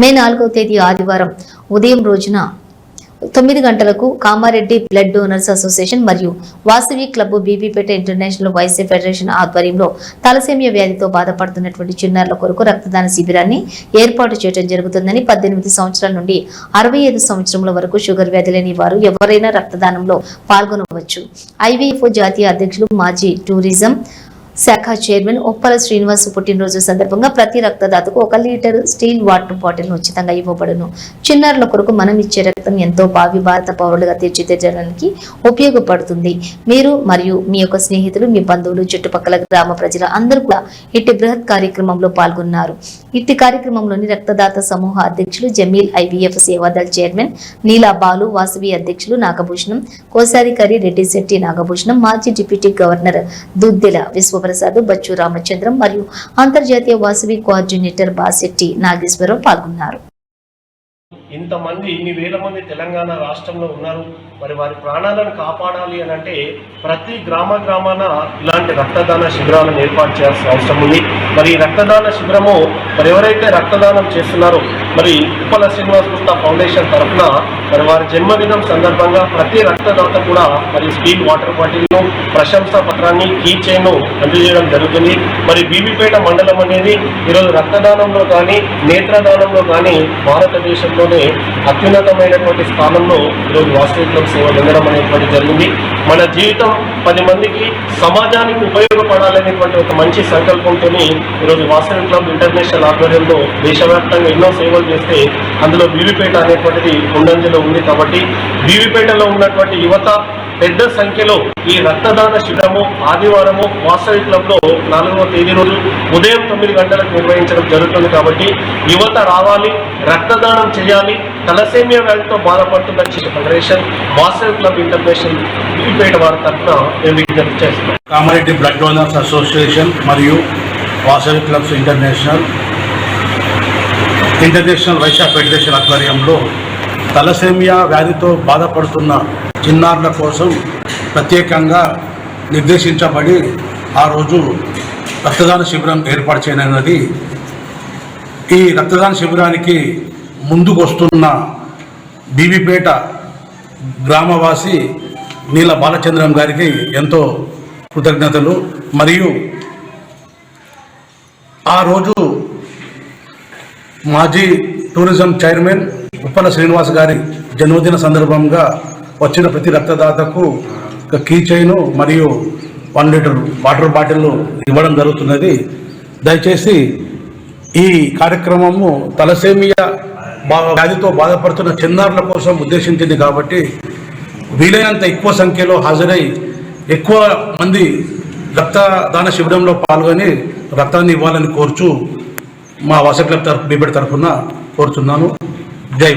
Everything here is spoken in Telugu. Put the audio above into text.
మే 4వ తేదీ ఆదివారం ఉదయం రోజున 9 గంటలకు కామారెడ్డి బ్లడ్ డోనర్స్ అసోసియేషన్ మరియు వాసవి క్లబ్ బీబీపేట ఇంటర్నేషనల్ వైసీ ఫెడరేషన్ ఆధ్వర్యంలో తలసేమియా వ్యాధితో బాధపడుతున్నటువంటి చిన్నారుల కొరకు రక్తదాన శిబిరాన్ని ఏర్పాటు చేయడం జరుగుతుందని 18 సంవత్సరాల నుండి 65 సంవత్సరముల వరకు షుగర్ వ్యాధి లేని వారు ఎవరైనా రక్తదానంలో పాల్గొనవచ్చు. ఐవీఎఫ్ఓ జాతీయ అధ్యక్షులు మాజీ టూరిజం శాఖ చైర్మన్ ఉప్పల శ్రీనివాస్ పుట్టినరోజు సందర్భంగా ప్రతి రక్తదాతకు 1 లీటర్ స్టీల్ వాటర్ బాటిల్ ఉచితంగా ఇవ్వబడును. చిన్నారుల కొరకు మనం ఇచ్చే రక్తం ఎంతో భావి భారత పౌరులుగా తీర్చిదిద్దడానికి ఉపయోగపడుతుంది. మీరు మరియు మీ యొక్క స్నేహితులు, మీ బంధువులు, చుట్టుపక్కల గ్రామ ప్రజల అందరూ కూడా ఇట్టి బృహత్ కార్యక్రమంలో పాల్గొన్నారు. ఇట్టి కార్యక్రమంలోని రక్తదాత సమూహ అధ్యక్షులు జమీల్, ఐవీఎఫ్ సేవాదళ్ చైర్మన్ నీలా బాలు, వాసవి అధ్యక్షులు నాగభూషణం, కోసారికరి రెడ్డి శెట్టి నాగభూషణం, మాజీ డిప్యూటీ గవర్నర్ దుద్దెల విశ్వ ప్రసాద్, బచ్చు రామచంద్రం మరియు అంతర్జాతీయ వాసవి కోఆర్డినేటర్ బాసెట్టి నాగేశ్వరరావు పాల్గొన్నారు. ఇంతమంది ఇన్ని వేల మంది తెలంగాణ రాష్ట్రంలో ఉన్నారు. మరి వారి ప్రాణాలను కాపాడాలి అని అంటే ప్రతి గ్రామాన ఇలాంటి రక్తదాన శిబిరాలను ఏర్పాటు చేయాల్సిన అవసరం ఉంది. మరి ఈ రక్తదాన శిబిరము మరి ఎవరైతే రక్తదానం చేస్తున్నారో మరి ఉప్పల శ్రీనివాస్ గుప్తా ఫౌండేషన్ తరఫున మరి వారి జన్మదినం సందర్భంగా ప్రతి రక్తదాత కూడా మరి స్టీల్ వాటర్ బాటిల్ను, ప్రశంసా పత్రాన్ని, కీ చైన్ను అందజేయడం జరుగుతుంది. మరి బీబీపేట మండలం అనేది ఈరోజు రక్తదానంలో కానీ నేత్రదానంలో కానీ భారతదేశంలోనే అత్యున్నతమైనటువంటి స్థానంలో ఈరోజు వాసవి క్లబ్ సేవ పొందడం అనేటువంటి జరిగింది. మన జీవితం 10 మందికి, సమాజానికి ఉపయోగపడాలనేటువంటి ఒక మంచి సంకల్పంతో ఈరోజు వాసవి క్లబ్ ఇంటర్నేషనల్ ఆధ్వర్యంలో దేశవ్యాప్తంగా ఎన్నో సేవలు చేస్తే అందులో బీబీపేట అనేటువంటిది ముందంజలో ఉంది. కాబట్టి బీబీపేటలో ఉన్నటువంటి యువత పెద్ద సంఖ్యలో ఈ రక్తదాన శిబిరము ఆదివారము వాసవి క్లబ్లో 4వ తేదీ రోజు ఉదయం 9 గంటలకు నిర్వహించడం జరుగుతుంది. కాబట్టి యువత రావాలి, రక్తదానం చేయాలి. తలసేమియా వ్యాధితో బాధపడుతున్న federation Vasavi club international Bibipet వారి తరఫున మేము విజ్ఞప్తి చేస్తున్నాం. కామారెడ్డి బ్లడ్ డోనర్స్ అసోసియేషన్ మరియు వాసవి క్లబ్స్ ఇంటర్నేషనల్ వైసీ ఫెడరేషన్ ఆధ్వర్యంలో తలసేమియా వ్యాధితో బాధపడుతున్న చిన్నారుల కోసం ప్రత్యేకంగా నిర్దేశించబడి ఆ రోజు రక్తదాన శిబిరం ఏర్పాటు చేయనున్నది. ఈ రక్తదాన శిబిరానికి ముందుకు వస్తున్న బీబీపేట గ్రామవాసి నీల బాలచంద్రం గారికి ఎంతో కృతజ్ఞతలు. మరియు ఆ రోజు మాజీ టూరిజం చైర్మన్ ఉప్పల శ్రీనివాస్ గారి జన్మదిన సందర్భంగా వచ్చిన ప్రతి రక్తదాతకు ఒక కీ చైను మరియు 1 లీటర్ వాటర్ బాటిల్ ఇవ్వడం జరుగుతున్నది. దయచేసి ఈ కార్యక్రమము తలసేమియా వ్యాధితో బాధపడుతున్న చిన్నారుల కోసం ఉద్దేశించింది కాబట్టి వీలైనంత ఎక్కువ సంఖ్యలో హాజరై ఎక్కువ మంది రక్తదాన శిబిరంలో పాల్గొని రక్తాన్ని ఇవ్వాలని కోరుచు మా వాసవి క్లబ్ బీబీపేట తరఫున కోరుతున్నాను. జై